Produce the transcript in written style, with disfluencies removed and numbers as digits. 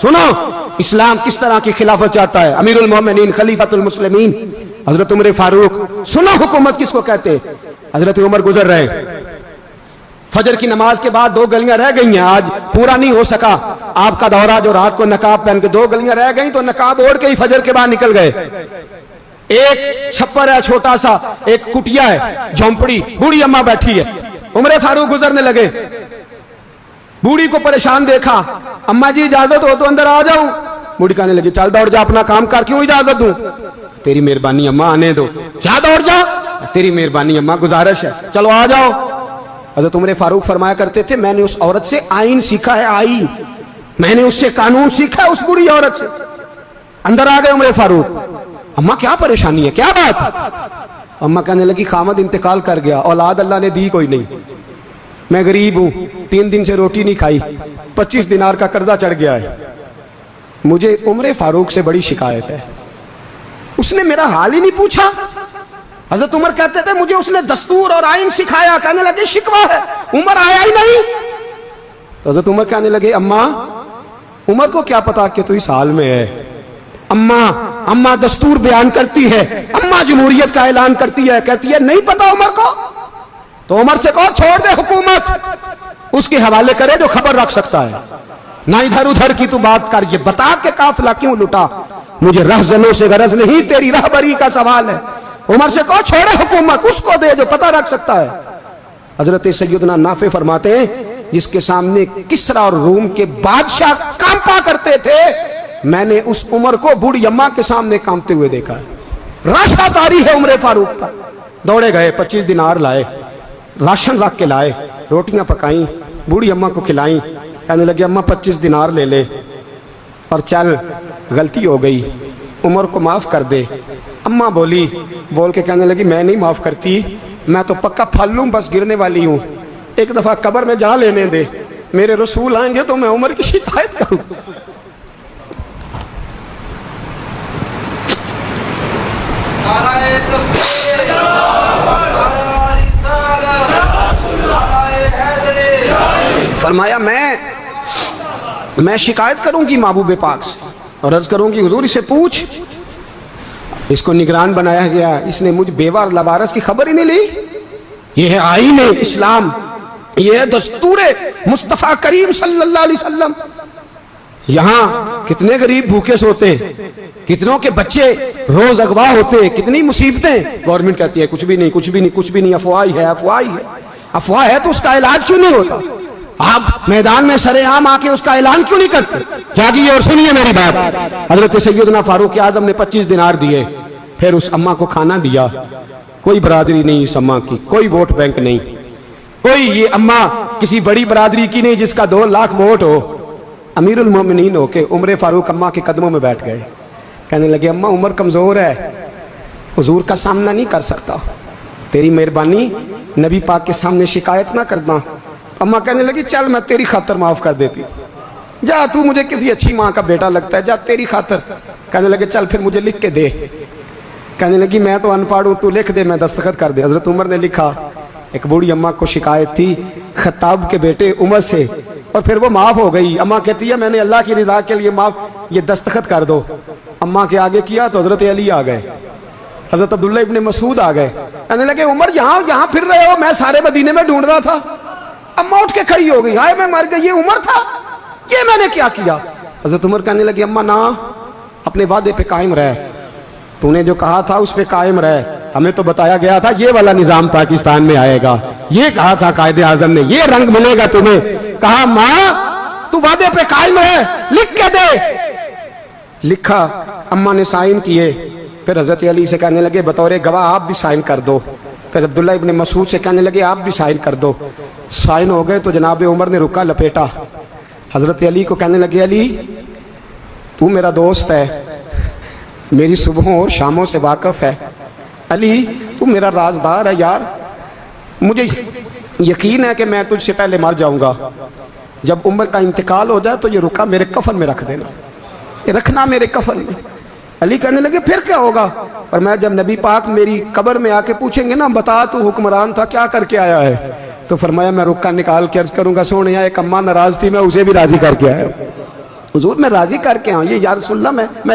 सुनो इस्लाम किस तरह की खिलाफत चाहता है। अमीरुल मोमिनीन खलीफतुल मुस्लिमीन हजरत उमर फारूक। सुनो हुकूमत किसको कहते। हजरत उमर गुजर रहे, फजर की नमाज के बाद 2 गलियां रह गई हैं, आज पूरा नहीं हो सका आपका दौरा, जो रात को नकाब पहन के 2 गलियां रह गई तो नकाब ओढ़ के ही फजर के बाद निकल गए। एक छप्पर है छोटा सा, एक कुटिया है, झोंपड़ी, बूढ़ी अम्मा बैठी है। उमर फारूक गुजरने लगे, बूढ़ी को परेशान देखा, अम्मा जी इजाजत हो तो अंदर आ जाऊं। बूढ़ी कहने लगी चल दौड़ जा, अपना काम कर, क्यों इजाजत दूं। तेरी मेहरबानी अम्मा, आने दो। जा दौड़ जा, तेरी मेहरबानी अम्मा, गुजारिश है, चलो आ जाओ। हज़रत उमर फारूक फरमाया करते थे मैंने उस औरत से आईन सीखा है, आईन, मैंने उससे कानून सीखा है, उस बुरी औरत से। अंदर आ गए उमर फारूक, अम्मा क्या परेशानी है, क्या बात। अम्मा कहने लगी खामद इंतकाल कर गया, औलाद अल्लाह ने दी कोई नहीं, मैं गरीब हूं, 3 दिन से रोटी नहीं खाई, 25 दिनार का कर्जा चढ़ गया है, मुझे उमर फारूक से बड़ी शिकायत है, उसने मेरा हाल ही नहीं पूछा। हजरत उमर कहते थे मुझे उसने दस्तूर और आइन सिखाया। कहने लगे शिकवा है, उमर आया ही नहीं। तो हजरत उमर कहने लगे अम्मा, उमर को क्या पता कि तू इस हाल में है। अम्मा दस्तूर बयान करती है, अम्मा जमहूरियत का ऐलान करती है, कहती है नहीं पता उमर को। तो उमर से कहो छोड़ दे हुकूमत, उसके हवाले करे जो खबर रख सकता है, ना इधर उधर की तू बात कर, ये बता के काफिला क्यों लुटा, मुझे रहजनों से गरज नहीं, तेरी रहबरी का सवाल है। उमर से कहो छोड़े हुकूमत, उसको दे जो पता रख सकता है। हजरत सैयदना नाफे फरमाते हैं जिसके सामने किसरा और रूम के बादशाह कांपा करते थे, मैंने उस उमर को बूढ़ी अम्मा के सामने कांपते हुए देखा है। राशा तारी है उमर फारूक का। दौड़े गए, 25 दिनार लाए, राशन रख के लाए, रोटियां पकाई, बूढ़ी अम्मा को खिलाई। कहने लगे अम्मा 25 दिनार ले ले और चल, गलती हो गई, उमर को माफ कर दे। अम्मा बोल के कहने लगी मैं नहीं माफ करती, मैं तो पक्का फल लूं, बस गिरने वाली हूं, एक दफा कब्र में जा लेने दे, मेरे रसूल आएंगे तो मैं उमर की शिकायत करूं। फरमाया मैं शिकायत करूंगी महबूब पाक से और अर्ज करूंगी हुजूर इसे पूछ। इसको निगरान बनाया गया, इसने मुझ बेवा और लवारस की खबर ही नहीं ली। यह है आईन इस्लाम, यह है दस्तूर मुस्तफ़ा करीम सल्लल्लाहु अलैहि वसल्लम। यहाँ कितने गरीब भूखे सोते हैं, कितनों के बच्चे रोज अगवा होते हैं, कितनी मुसीबतें। गवर्नमेंट कहती है कुछ भी नहीं, कुछ भी नहीं, कुछ भी नहीं, अफवाह ही है, अफवाह ही है। अफवाह है तो उसका इलाज क्यों नहीं होता। आप मैदान में सरेआम आके उसका ऐलान क्यों नहीं करते। जागिए और सुनिए मेरी बात। हजरत सैयदना फारूक आजम ने 25 दिनार दिए, फिर उस अम्मा को खाना दिया। कोई बरादरी नहीं इस अम्मा की, कोई वोट बैंक नहीं, कोई ये अम्मा किसी बड़ी बरादरी की नहीं जिसका 2 लाख वोट हो। अमीरुल मोमिनीन होके उमर फारूक अम्मा के कदमों में बैठ गए। कहने लगे अम्मा उमर कमजोर है, हुजूर का सामना नहीं कर सकता, तेरी मेहरबानी नबी पाक के सामने शिकायत ना करना। अम्मा कहने लगी चल मैं तेरी खातर माफ कर देती, जा तू मुझे किसी अच्छी माँ का बेटा लगता है, जा तेरी खातर। कहने लगे चल फिर मुझे लिख के दे। कहने लगी मैं तो अनपढ़ हूँ, तू लिख दे, मैं दस्तखत कर दे। हजरत उमर ने लिखा। एक बूढ़ी अम्मा को शिकायत थी खत्ताब के बेटे उमर से, और फिर वो माफ हो गई। अम्मा कहती है मैंने अल्लाह की रिदा के लिए माफ, ये दस्तखत कर दो। अम्मा के आगे किया तो हजरत अली आ गए, हजरत अब्दुल्ला इब्ने मसूद आ गए। कहने लगे उमर यहाँ फिर रहे हो, मैं सारे मदीने में ढूंढ रहा था। अम्मा उठ के खड़ी हो गई, हाय मैं मर गई, ये उमर था, ये मैंने क्या किया। हजरत उमर कहने लगे अम्मा ना, अपने वादे पे कायम रह, तूने जो कहा था उस पे कायम रह, हमें तो बताया गया था ये वाला निजाम पाकिस्तान में आएगा, ये कहा था कायदे आजम ने, ये रंग मिलेगा तुम्हें। कहा माँ तू वादे पे कायम रह, लिख के दे। लिखा, अम्मा ने साइन किए। फिर हजरत अली से कहने लगे बतौर गवाह आप भी साइन कर दो। फिर अब्दुल्ला इब्ने मसूद से कहने लगे आप भी साइन कर दो। साइन हो गए तो जनाब उमर ने रुका लपेटा। हजरत अली को कहने लगे अली तू मेरा दोस्त है, मेरी सुबहों और शामों से वाकिफ है, अली तू मेरा राजदार है यार, मुझे यकीन है कि मैं तुझसे पहले मर जाऊंगा, जब उमर का इंतकाल हो जाए तो ये रुका मेरे कफन में रख देना, ये रखना मेरे कफन में। अली कहने लगे फिर क्या होगा। और मैं जब नबी पाक मेरी कब्र में आके पूछेंगे ना बता तू हुक्मरान था क्या करके आया है, तो फरमाया मैं रुक्का निकाल के अर्ज करूंगा सोने एक अम्मा नाराज थी मैं उसे भी राजी करके आया। हुजूर मैं राजी करके आऊँ, ये या रसूलल्लाह मैं